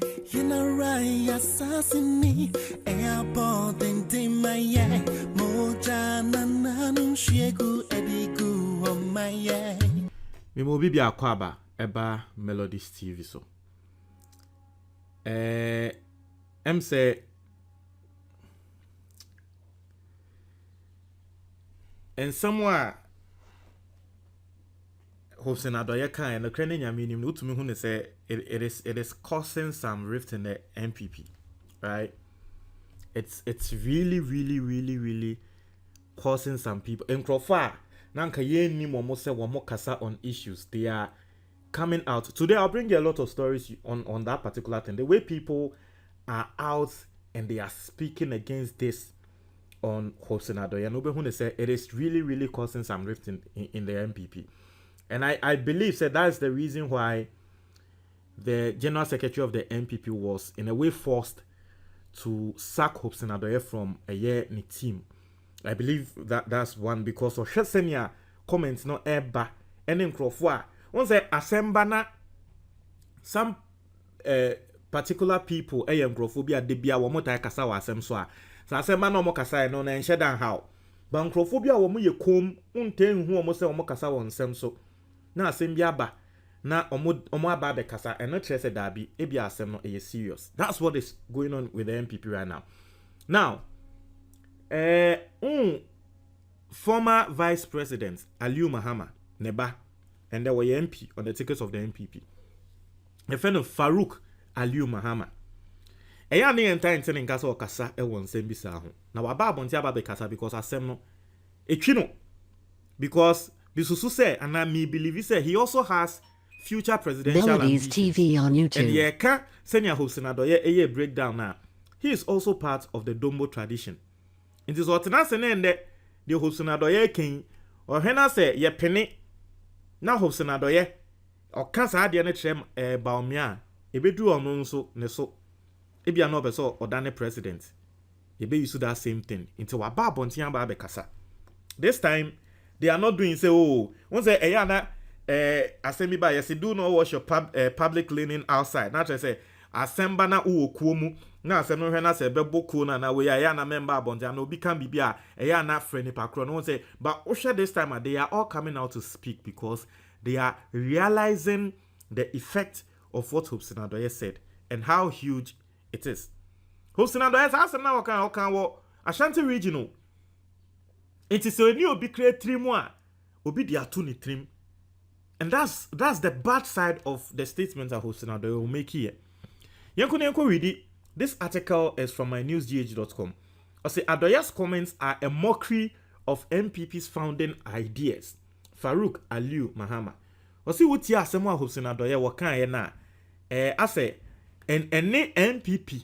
You know right, assassin me. Airport and my moja nananum shegu edigu on my Me mo bibi akwaba eba Melodies TV so. Em say and somewhere Hopeson Adorye kan and the crane nyame nim no utumi hu ne say it is causing some rift in the MPP, right? It's really causing some people in Krofa nanka ye ni mo say wo kasa on issues. They are coming out today. I'll bring you a lot of stories on that particular thing, the way people are out and they are speaking against this on Hopeson Adorye. No be who say it is really causing some rift in the MPP. And I believe that is the reason why the General Secretary of the MPP was in a way forced to sack Hopeson Adorye from a year ni team. I believe that's one because of Shesenia comments no eba and in Crawford. Once I assemble some particular people Crawphobia debia wo mota kasa wa asem so a sa assemble no mo kasa no na enhye dan how. Ban Crawphobia wo mo ye kom unten hu wo se wo kasa won sem so. Na asem bia ba na omo aba be kasa and not say dabi e bia asem no e serious. That's what is going on with the MPP right now. Now former Vice President Aliu Mahama neba and there were MP on the tickets of the MPP. A friend of Farouk Aliu Mahama. Eya ne entire in kasa okasa e won sem bisa ho. Na waba abonti aba be kasa because asem no etwi no because bisusu say and I me believe say he also has future presidential Melodies TV on YouTube. And yeka senior Hopeson Adorye eye breakdown now. He is also part of the Dombo tradition. It is what na se ne the Hopeson Adorye king or hena say ye pene na Hopeson Adorye o kasa ade ne trem baomia ebedu ono nso ne so ebia no be so odane president ebe use that same thing into wa ba bontian ba be kasa. This time they are not doing say oh one say eya na asemi ba yes do not wash your public linen outside. Not say asemba na uwo kuomu na asem no hwe na se bebo kuo na we ya na member abonja na obi kan bibia eya na freni pakro no say but osha this time they are all coming out to speak because they are realizing the effect of what Hopeson Adorye said and how huge it is. Hopeson Adorye asem na wakan wo Ashanti regional. It is a new obi create trim one obi dia to ni trim. And that's the bad side of the statement that Hopeson Adorye will make here. Yanko read it. This article is from mynewsgh.com. I say Adorye's comments are a mockery of MPP's founding ideas. Farouk Aliu Mahama. I say what ya asem wa Hopeson Adorye wakan ye na. I say and any MPP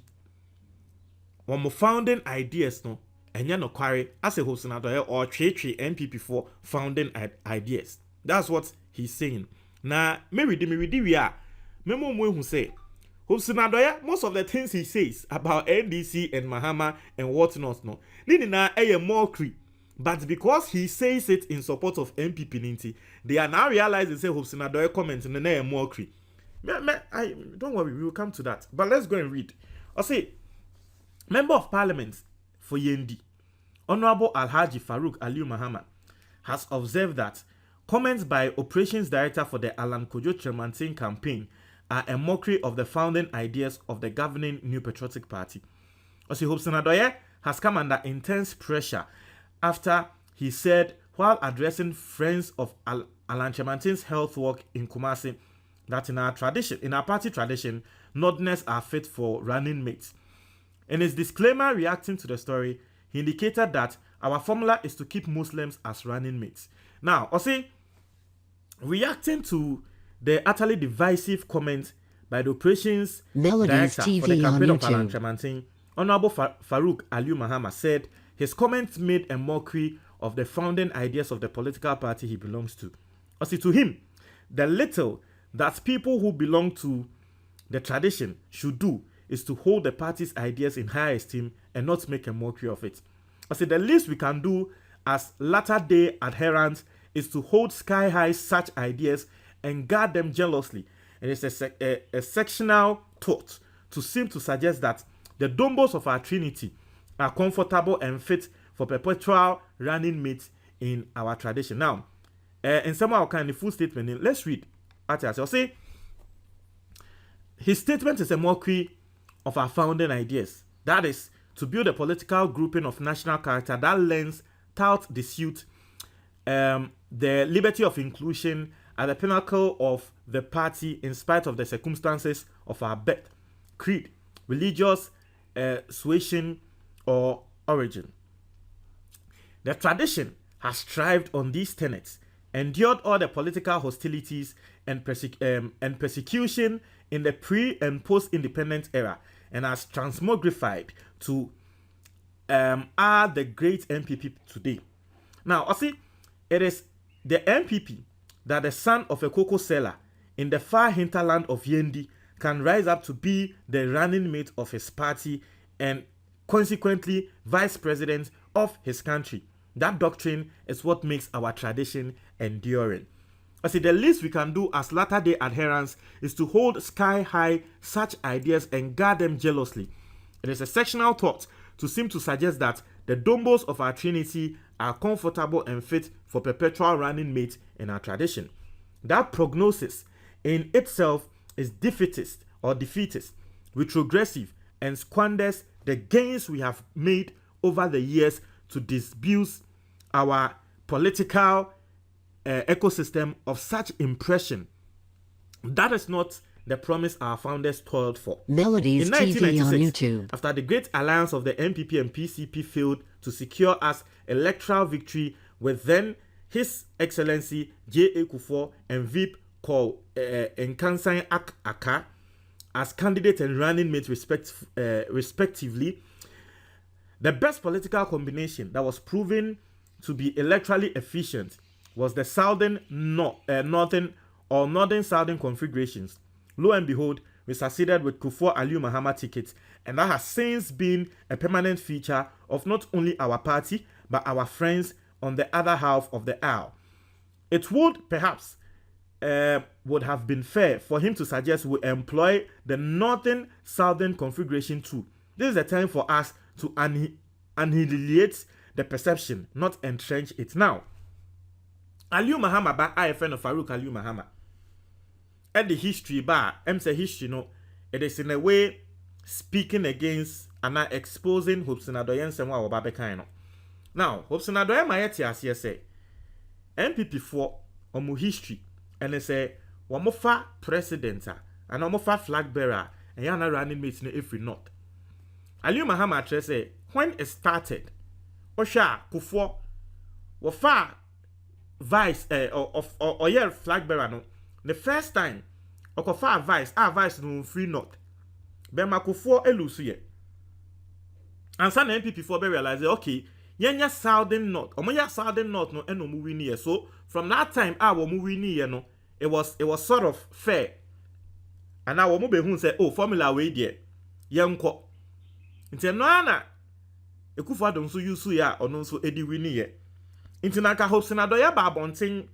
when founding ideas no enya no kware as a Hopeson Adorye or three MPP for founding ideas. That's what he's saying. Now, me read we are. Memo who say Hopeson Adorye, most of the things he says about NDC and Mahama and whatnot, no. Nini na a mockery. But because he says it in support of MPP Ninti, they are now realizing say Hopeson Adorye comment in a mockery. Don't worry, we will come to that. But let's go and read. I say, Member of Parliament for Yendi, Honorable Alhaji Farouk Aliu Mahama, has observed that comments by Operations Director for the Alan Kojo Tremantin campaign are a mockery of the founding ideas of the governing New Patriotic Party. Also, Hopeson Adorye has come under intense pressure after he said, while addressing friends of Alan Tremantin's health work in Kumasi, that in our party tradition, nodness are fit for running mates. In his disclaimer reacting to the story, he indicated that our formula is to keep Muslims as running mates. Now, Osi, reacting to the utterly divisive comment by the Operations Melodies Director TV for the campaign on of Alan YouTube. Tremantin, Honorable Farouk Aliu Mahama said his comments made a mockery of the founding ideas of the political party he belongs to. Osi, to him, the little that people who belong to the tradition should do is to hold the party's ideas in high esteem and not make a mockery of it. I say the least we can do as latter-day adherents is to hold sky-high such ideas and guard them jealously. And it's a sectional thought to seem to suggest that the Dombos of our Trinity are comfortable and fit for perpetual running mates in our tradition. Now, in some kind of full statement, let's read. I'll say, his statement is a mockery of our founding ideas. That is, to build a political grouping of national character that lends tout the suit, the liberty of inclusion at the pinnacle of the party in spite of the circumstances of our birth, creed, religious suasion, or origin. The tradition has thrived on these tenets, endured all the political hostilities and persecution in the pre- and post-independent era, and has transmogrified to are the great MPP today. Now, I see, it is the MPP that the son of a cocoa seller in the far hinterland of Yendi can rise up to be the running mate of his party and consequently vice president of his country. That doctrine is what makes our tradition enduring. I see, the least we can do as Latter-day adherents is to hold sky high such ideas and guard them jealously. It is a sectional thought to seem to suggest that the Dombos of our Trinity are comfortable and fit for perpetual running mates in our tradition. That prognosis in itself is defeatist, retrogressive, and squanders the gains we have made over the years to disabuse our political ecosystem of such impression. That is not the promise our founders toiled for. Melodies TV on YouTube. After the great alliance of the NPP and PCP failed to secure us electoral victory with then His Excellency J.A. Kufuor and VIP called Nkansan Aka as candidate and running mate respectively, the best political combination that was proven to be electorally efficient was the northern-southern configurations. Lo and behold, we succeeded with Kufuor Aliu Mahama tickets, and that has since been a permanent feature of not only our party, but our friends on the other half of the aisle. It would perhaps would have been fair for him to suggest we employ the northern-southern configuration too. This is the time for us to annihilate the perception, not entrench it. Now, Aliu Mahama ba a friend of Farouk Aliu Mahama. At the history bar, say history no, it is in a way speaking against and exposing Hopeson Adorye and Semwa Wababeka no. Now, Hopeson Adorye mayeti as say MPP for omu history and they say wamofa president and wamofa flag bearer and yana running mates no every not. Aliu Mahama say when it started, Osha Kufuor wafa vice or year flag bearer no. The first time, okofa vice no free not. Bema Kufuor elusu ye. And some MPP for be realize okay, yenya southern north. Omoya southern north no eno mu win ye. So from that time wo mu win ye no, it was sort of fair. And now wo mu be hu say oh formula we there. Yenko. Nti no ana Ekufuor don so yusu ya ono so edi win ye. Nti na ka Hopeson Adorye ba abonten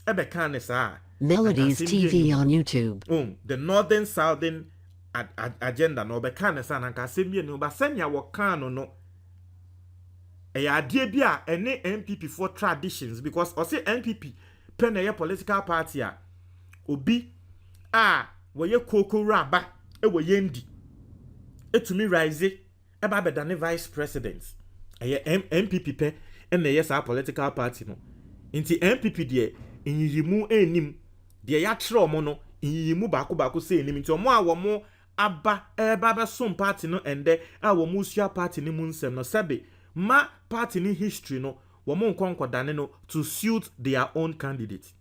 ebe kan ne saa. Melodies TV on YouTube. The northern-southern agenda no be kind of san anka semie no ba senya wo kan no adie bi a ene MPP for traditions because o say MPP pen a political party a obi wo ye koko raba e wo yendi etumi rise e ba bedane vice president MPP pen ene yes a political party no nti MPP de inyimu enim de ya tro mo no inyimu bako se enim nti omo a wo mo aba eba som party no ende a wo mu sua party ni mu nsem no sebe ma party ni history no wo mo nkonkodane no to suit their own candidate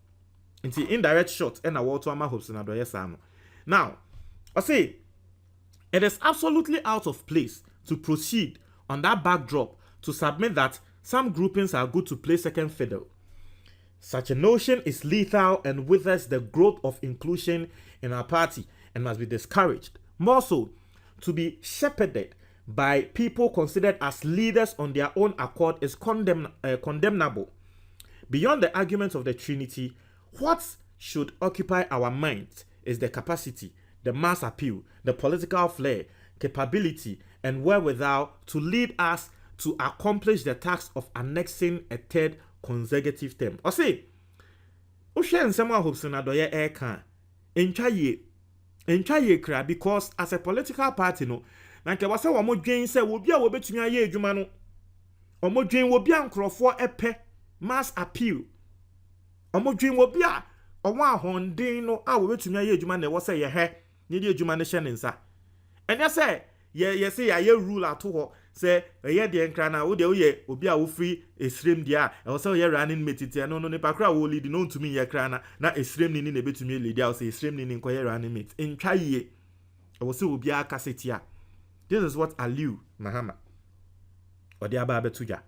nti indirect shot and a water ama Hopeson Adorye sa no. Now I say it is absolutely out of place to proceed on that backdrop to submit that some groupings are good to play second fiddle. Such a notion is lethal and withers the growth of inclusion in our party and must be discouraged. More so, to be shepherded by people considered as leaders on their own accord is condemnable. Beyond the arguments of the Trinity, what should occupy our minds is the capacity, the mass appeal, the political flair, capability, and wherewithal to lead us to accomplish the task of annexing a third consecutive term. Or say, Ushe nsema Hopeson Adorye eka entwa ye kra because as a political party no na nke wase wo modwen se wo bia wo betumi aye adwuma no omodwen wo bia nkrofo epe mass appeal omodwen wo bia owo ahonden no a wo betumi aye adwuma na wo se ye he ne di adwuma ne hye ne nsa enya se ye se ya ye rule ato ho se ye de nkra na wo de wo ye obi a wo free esrem dia e wo se ye running mate no ne pakra wo lead no ntumi ye kra na esrem ni na betumi lead a wo se esrem ni nko ye running mate entwa ye e wo se obi aka setia. This is what Aliu Mahama or the Aba Betuja.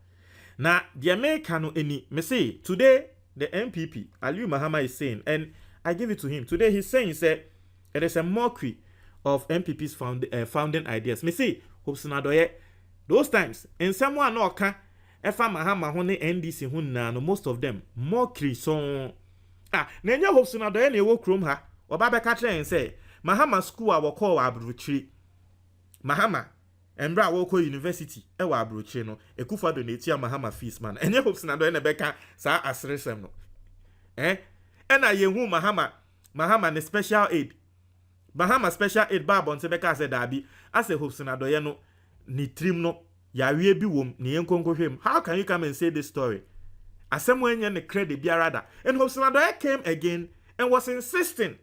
Now, the American any me say today the MPP Aliu Mahama is saying, and I give it to him today. He's saying, it is a mockery of MPP's founding ideas. Me say Hopeson Adorye those times and someone no can efa Mahama hone NDC hunna no most of them mockery so na nya Hopeson Adorye na ewo krom ha oba be ka kire say Mahama school a wo call abrochiri Mahama embra woko university e wa abroche no ekufa donate ya Mahama fees man enye Hopeson Adorye na beka sa asresem no ena yehu Mahama ne special aid Mahama special aid ba bonte beka se dabi ase Hopeson Adorye no ni trim no yawe bi wom ne yenkonkohwem. How can you come and say this story asem wenye ne credit biarada? And Hopeson Adorye came again and was insisting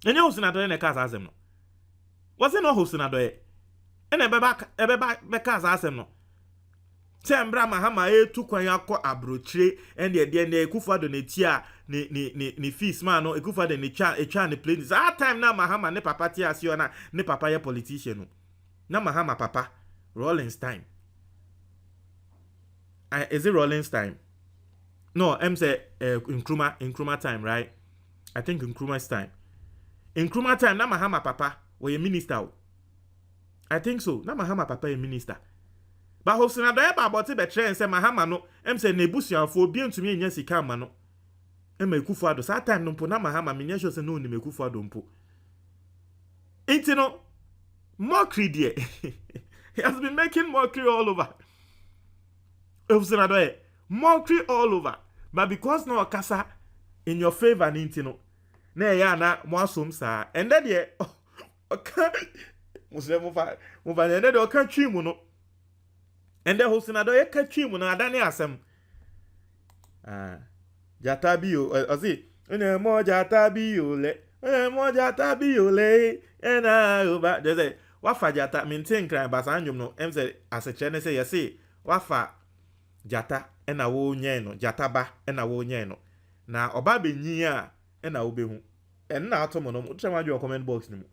enye Hopeson Adorye ne ka asem no was it not Hopeson Adorye? And ebeba beka asem no. Tembra Mahama tukwan yakọ abrochire and the ne ekufa donatia ni fees man no ekufa de ne cha ne plane. That time na Mahama ne papa ti asio na ne papa ye politician no. Na Mahama papa Rollins time. Is it Rollins time? No, I'm say Nkrumah time, right? I think Nkrumah's time. Nkrumah time na Mahama papa we a minister. I think so. Na Mahama papa a minister. But Hopeson Adorye ba about be try and say Mahama no em say nebusuafo bi ntumi enya sika ma no. Em Ekufuado sa time no mpo na Mahama menya sure say no ni Ekufuado mpo. Intino mockery there. He has been making mockery all over. Hopeson Adorye mockery all over. But because no kasa in your favor intino. Na ya na mo asom sa. And then there okay. Muslim move and then okay twimu no. And then Hopeson Adorye ka twimu na adane asem. Jatabi o ozi ene mo jatabi o le. Ene mo jatabi o le. Ena oba de say wafa jata maintain crime basa anwum no em say aseche ne say yesi wafa jata ena wo nye no jata ba ena wo nye no na oba benyi a ena wo behu en na atomo no mo twa ma comment box ni mu